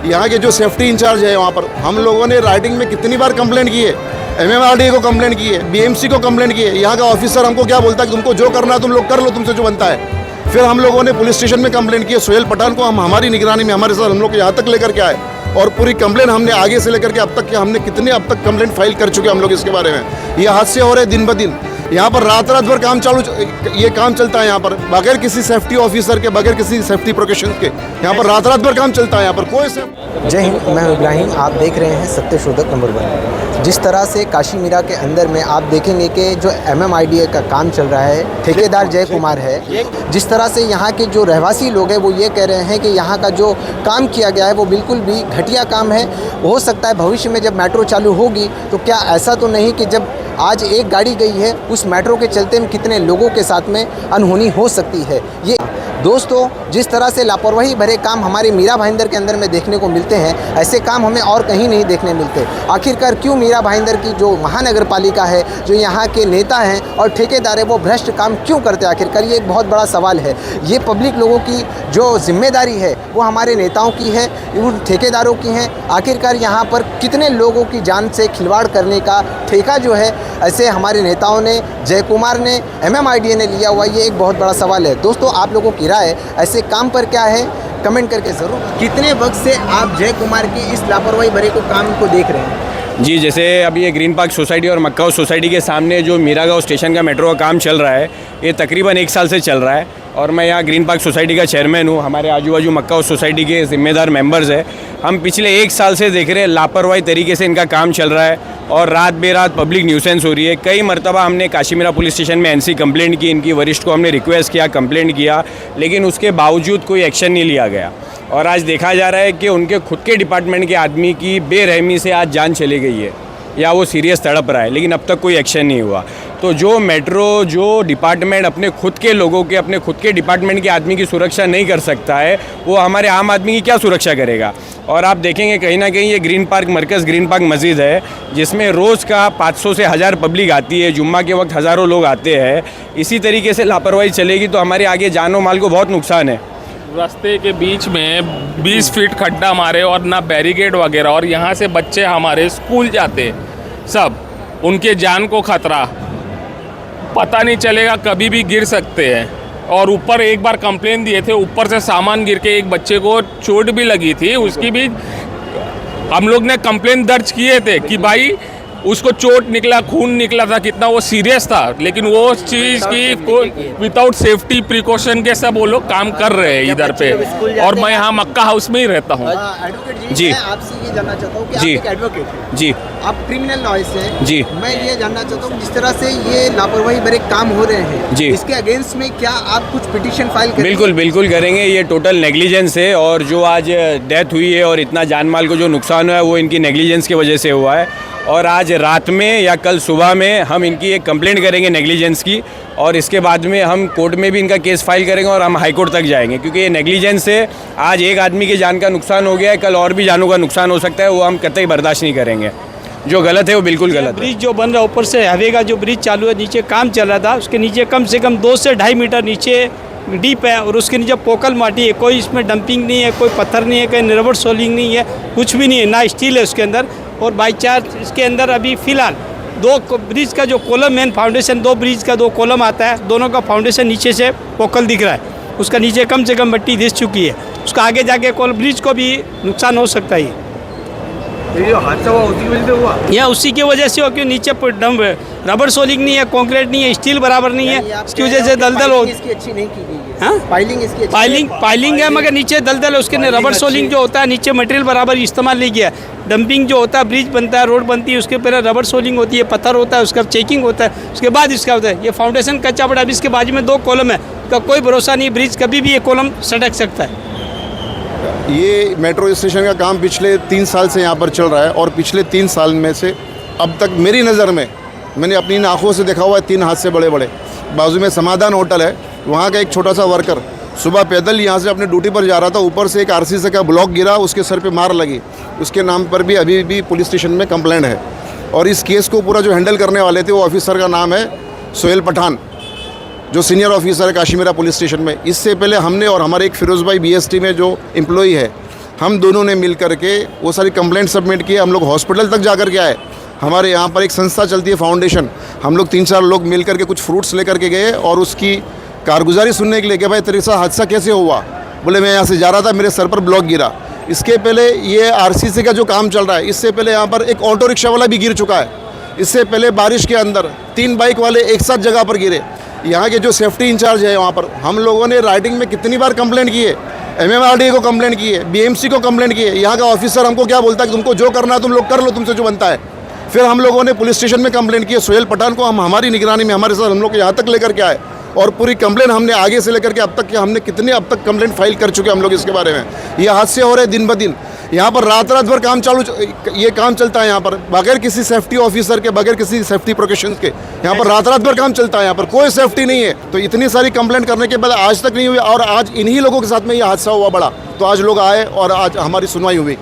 यहाँ के जो सेफ्टी इंचार्ज है वहाँ पर, हम लोगों ने राइटिंग में कितनी बार कंप्लेंट की है, MMRDA को कंप्लेंट की है, BMC को कंप्लेंट की है। यहाँ का ऑफिसर हमको क्या बोलता है कि तुमको जो करना है तुम लोग कर लो, तुमसे जो बनता है। फिर हम लोगों ने पुलिस स्टेशन में कंप्लेंट की है, सोहेल पठान को हमारी निगरानी में हमारे साथ हम लोग यहाँ तक लेकर के आए और पूरी कंप्लेंट हमने आगे से लेकर के अब तक हमने कितने अब तक कंप्लेंट फाइल कर चुके हम लोग इसके बारे में। ये हादसे हो रहे दिन ब दिन, यहाँ पर रात भर काम ये काम चलता है यहाँ पर बगैर किसी सेफ्टी ऑफिसर के, बगैर किसी सेफ्टी प्रिकॉशंस के। यहाँ पर रात भर काम चलता है यहाँ पर कोई से। जय हिंद, मैं इब्राहिम, आप देख रहे हैं सत्यशोधक नंबर 1। जिस तरह से काशी मीरा के अंदर में आप देखेंगे कि जो MMIDA का काम चल रहा है, ठेकेदार जय कुमार है। जिस तरह से यहाँ के जो रहवासी लोग हैं वो ये कह रहे हैं कि यहाँ का जो काम किया गया है वो बिल्कुल भी घटिया काम है। हो सकता है भविष्य में जब मेट्रो चालू होगी तो क्या ऐसा तो नहीं कि जब आज एक गाड़ी गई है उस मेट्रो के चलते में कितने लोगों के साथ में अनहोनी हो सकती है। ये दोस्तों, जिस तरह से लापरवाही भरे काम हमारे मीरा भाईंदर के अंदर में देखने को मिलते हैं, ऐसे काम हमें और कहीं नहीं देखने मिलते। आखिरकार क्यों मीरा भाईंदर की जो महानगर पालिका है, जो यहाँ के नेता हैं और ठेकेदार है, वो भ्रष्ट काम क्यों करते हैं? आखिरकार ये एक बहुत बड़ा सवाल है। ये पब्लिक लोगों की जो जिम्मेदारी है वो हमारे नेताओं की है, उन ठेकेदारों की है। आखिरकार यहाँ पर कितने लोगों की जान से खिलवाड़ करने का ठेका जो है ऐसे हमारे नेताओं ने, जय कुमार ने, MMIDA ने लिया हुआ, ये एक बहुत बड़ा सवाल है। दोस्तों, आप लोगों की राय ऐसे काम पर क्या है, कमेंट करके ज़रूर। कितने वक्त से आप जय कुमार की इस लापरवाही भरे को काम को देख रहे हैं? जी, जैसे अभी ये ग्रीन पार्क सोसाइटी और मक्का हाउस सोसाइटी के सामने जो मीरागांव स्टेशन का मेट्रो का काम चल रहा है, ये तकरीबन 1 साल से चल रहा है और मैं यहाँ ग्रीन पार्क सोसाइटी का चेयरमैन हूँ। हमारे आजू बाजू मक्का हाउस सोसाइटी के ज़िम्मेदार मेंबर्स हैं। हम पिछले 1 साल से देख रहे हैं लापरवाही तरीके से इनका काम चल रहा है और रात बेरात पब्लिक न्यूसेंस हो रही है। कई मरतबा हमने काशी मीरा पुलिस स्टेशन में NC कंप्लेंट की, इनकी वरिष्ठ को हमने रिक्वेस्ट किया, कंप्लेंट किया, लेकिन उसके बावजूद कोई एक्शन नहीं लिया गया। और आज देखा जा रहा है कि उनके खुद के डिपार्टमेंट के आदमी की बेरहमी से आज जान चली गई है या वो सीरियस तड़प रहा है, लेकिन अब तक कोई एक्शन नहीं हुआ। तो जो मेट्रो, जो डिपार्टमेंट अपने खुद के लोगों के, अपने खुद के डिपार्टमेंट के आदमी की सुरक्षा नहीं कर सकता है, वो हमारे आम आदमी की क्या सुरक्षा करेगा? और आप देखेंगे कहीं ना कहीं ये ग्रीन पार्क मरकज़ ग्रीन पार्क मस्जिद है, जिसमें रोज़ का 500 से 1000 पब्लिक आती है, जुम्मा के वक्त हज़ारों लोग आते हैं। इसी तरीके से लापरवाही चलेगी तो हमारे आगे जानो माल को बहुत नुकसान है। रास्ते के बीच में 20 फीट खड्डा मारे और ना बैरिकेड वगैरह, और यहाँ से बच्चे हमारे स्कूल जाते सब, उनके जान को खतरा, पता नहीं चलेगा कभी भी गिर सकते हैं। और ऊपर एक बार कंप्लेन दिए थे, ऊपर से सामान गिर के एक बच्चे को चोट भी लगी थी, उसकी भी हम लोग ने कंप्लेन दर्ज किए थे कि भाई उसको चोट निकला, खून निकला था, कितना वो सीरियस था, लेकिन वो चीज़ की विदाउट सेफ्टी प्रिकॉशन के सब वो लोग काम कर रहे हैं इधर पे। और मैं यहाँ मक्का हाउस में ही रहता हूँ। जी, मैं आपसे ये जानना चाहता हूँ कि आप एक एडवोकेट हैं, जी, आप क्रिमिनल लॉयर से हैं, जी, मैं ये जानना चाहता हूँ जिस तरह से ये लापरवाही भरे काम हो रहे हैं, जी, इसके अगेंस्ट में क्या आप कुछ पिटीशन फाइल करेंगे? बिल्कुल बिल्कुल करेंगे। ये टोटल नेग्लिजेंस है और जो आज डेथ हुई है और इतना जान माल को जो नुकसान हुआ है वो इनकी नेग्लिजेंस की वजह से हुआ है। और आज रात में या कल सुबह में हम इनकी एक कंप्लेंट करेंगे नेग्लिजेंस की, और इसके बाद में हम कोर्ट में भी इनका केस फाइल करेंगे और हम हाई कोर्ट तक जाएंगे, क्योंकि ये नेग्लिजेंस से आज एक आदमी की जान का नुकसान हो गया है, कल और भी जानों का नुकसान हो सकता है, वो हम कतई बर्दाश्त नहीं करेंगे। जो गलत है वो बिल्कुल गलत है। ब्रिज जो बन रहा है ऊपर से हाईवे का जो ब्रिज चालू है, नीचे काम चल रहा था, उसके नीचे कम से कम 2 से 2.5 मीटर नीचे डीप है और उसके नीचे पोकल माटी है। कोई इसमें डंपिंग नहीं है, कोई पत्थर नहीं है, कोई निर्वट सोलिंग नहीं है, कुछ भी नहीं है, ना स्टील है उसके अंदर। और बाई चांस इसके अंदर अभी फ़िलहाल 2 ब्रिज का जो कॉलम मेन फाउंडेशन, 2 ब्रिज का 2 कॉलम आता है, दोनों का फाउंडेशन नीचे से पोकल दिख रहा है, उसका नीचे कम से कम मिट्टी दिस चुकी है, उसका आगे जाके कॉल ब्रिज को भी नुकसान हो सकता है। ये हादसा हुआ उसी वजह से हुआ, यह उसी की वजह से हो, क्योंकि नीचे रबर सोलिंग नहीं है, कंक्रीट नहीं है, स्टील बराबर नहीं है, इसकी वजह से दलदल हो। इसकी अच्छी नहीं की गई है, हाँ? फाइलिंग इसकी पाइलिंग है मगर नीचे दलदल है, उसके रबर सोलिंग जो होता है नीचे मटेरियल बराबर इस्तेमाल नहीं किया। डंपिंग जो होता है, ब्रिज बनता है, रोड बनती है, उसके पहले रबर सोलिंग होती है, पत्थर होता है, उसका चेकिंग होता है, उसके बाद इसका होता है। ये फाउंडेशन कच्चा पड़ा, अब इसके बाजू में 2 कॉलम है, का कोई भरोसा नहीं, ब्रिज कभी भी ये कॉलम सटक सकता है। ये मेट्रो स्टेशन का काम पिछले 3 साल से यहाँ पर चल रहा है और पिछले 3 साल में से अब तक मेरी नज़र में मैंने अपनी आंखों से देखा हुआ है 3 हादसे बड़े बड़े। बाजू में समाधान होटल है, वहाँ का एक छोटा सा वर्कर सुबह पैदल यहाँ से अपने ड्यूटी पर जा रहा था, ऊपर से एक RCC का ब्लॉक गिरा, उसके सर पे मार लगी, उसके नाम पर भी अभी भी पुलिस स्टेशन में कंप्लेंट है। और इस केस को पूरा जो हैंडल करने वाले थे वो ऑफिसर का नाम है सोहेल पठान, जो सीनियर ऑफिसर है काशी मीरा पुलिस स्टेशन में। इससे पहले हमने और हमारे एक फिरोज़ भाई BST में जो एम्प्लॉई है हम दोनों ने मिल करके वो सारी कंप्लेंट सबमिट किए। हम लोग हॉस्पिटल तक जा कर के आए। हमारे यहाँ पर एक संस्था चलती है फाउंडेशन, हम लोग 3-4 लोग मिल करके कुछ फ्रूट्स लेकर के गए और उसकी कारगुजारी सुनने के लिए कि भाई तेरे साथ हादसा कैसे हुआ। बोले मैं यहाँ से जा रहा था, मेरे सर पर ब्लॉक गिरा। इसके पहले ये आरसीसी का जो काम चल रहा है, इससे पहले यहाँ पर एक ऑटो रिक्शा वाला भी गिर चुका है। इससे पहले बारिश के अंदर 3 बाइक वाले एक साथ जगह पर गिरे। यहाँ के जो सेफ्टी इंचार्ज है वहाँ पर हम लोगों ने राइटिंग में कितनी बार कंप्लेंट की है, MMRDA को कंप्लेंट की है, BMC को कंप्लेंट की है। यहाँ का ऑफिसर हमको क्या बोलता है कि तुमको जो करना है तुम लोग कर लो, तुमसे जो बनता है। फिर हम लोगों ने पुलिस स्टेशन में कंप्लेंट की है। सोहेल पठान को हम हमारी निगरानी में हमारे साथ हम लोग यहाँ तक लेकर के आए और पूरी कंप्लेंट हमने आगे से लेकर के अब तक हमने कितने अब तक कंप्लेंट फाइल कर चुके हैं हम लोग इसके बारे में। ये हादसे हो रहे दिन ब दिन। यहाँ पर रात भर काम ये काम चलता है यहाँ पर बगैर किसी सेफ्टी ऑफिसर के, बगैर किसी सेफ्टी प्रिकॉशंस के। यहाँ पर रात भर काम चलता है, यहाँ पर कोई सेफ्टी नहीं है। तो इतनी सारी कंप्लेंट करने के बाद आज तक नहीं हुई और आज इन्हीं लोगों के साथ में ये हादसा हुआ बड़ा। तो आज लोग आए और आज हमारी सुनवाई हुई।